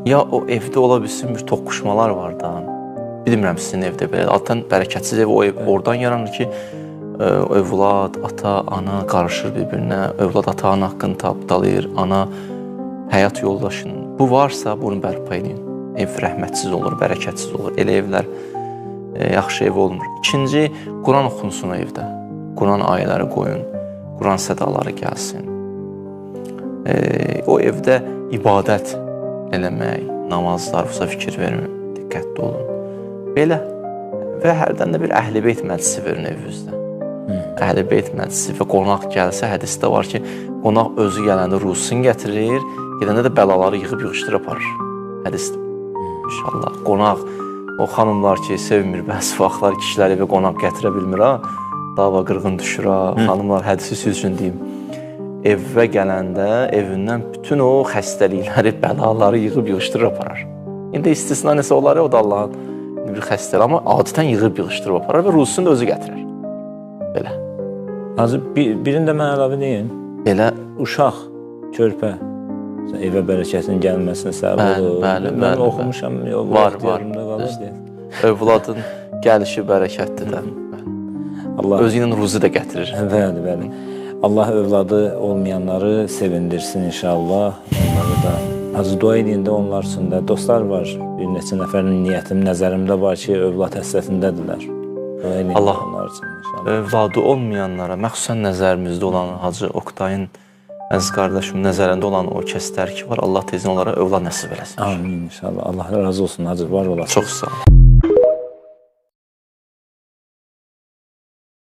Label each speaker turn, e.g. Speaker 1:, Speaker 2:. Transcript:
Speaker 1: Ya o evdə ola bilsin bir toqquşmalar var da. Bilmirəm sizin evdə belə. Adətən bərəkətsiz ev o ev oradan yaranır ki, övlad, ata, ana qarışır bir-birinə. Övlad ata-ana haqqını tapdalayır, ana həyat yoldaşının. Bu varsa bunu bərpa edin. Ev rəhmətsiz olur, bərəkətsiz olur. Elə evlər yaxşı ev olmur. İkinci, Quran oxunsun o evdə. Quran ayələri qoyun, Quran sədaları gəlsin. O evdə ibadət eləmək, namazlarınıza fikir verin, diqqətli olun. Belə və hərdən də bir Əhl-i Beyt məclisi verin evinizdə. Əhl-i Beyt məclisi və qonaq gəlsə, hədisdə var ki, qonaq özü gələndə ruhsunu gətirir, gedəndə də bəlaları yığıb-yığışdır aparır. Hədisdir. İnşallah. Qonaq, o xanımlar ki, sevmir bəzi vaxtlar kişilər evə qonaq gətirə bilmir, ha? Dava qırğın düşür, ha? Xanımlar hədisi siz üçün deyim. Evə gələndə evindən bütün o xəstəlikləri, bəlaları yığıb-yığışdırır aparar. İndi istisna nəsə olar ya, o da Allahın bir xəstəlik, amma adətən yığıb-yığışdırıb aparar və ruhsunu da özü gətirir. Belə.
Speaker 2: Hacı, birini də mən əlavə deyim.
Speaker 1: Elə
Speaker 2: uşaq, körpə evə bərəkətin gəlməsinə səbəb olur. Mən oxumuşam,
Speaker 1: var.
Speaker 2: Övladın
Speaker 1: gəlişi bərəkətdir də. Özü ilə ruzu da gətirir.
Speaker 2: Bəli. Allah övladı olmayanları sevindirsin inşallah. Onları da Hacı dua edin də onlar üçün də. Dostlar var, bir neçə nəfərin niyyətim, nəzərimdə var ki, övlad həsrətindədirlər. Dua edin
Speaker 1: Allah
Speaker 2: onlar üçün inşallah.
Speaker 1: Övladı olmayanlara, məxsusən nəzərimizdə olan Hacı Oktayın əziz qardaşım, nəzərində olan o kəslər ki var, Allah tezdən onlara övlad nəsib eləsin.
Speaker 2: Amin inşallah. Allah razı olsun Hacı, var olasın.
Speaker 1: Çox sağ olun.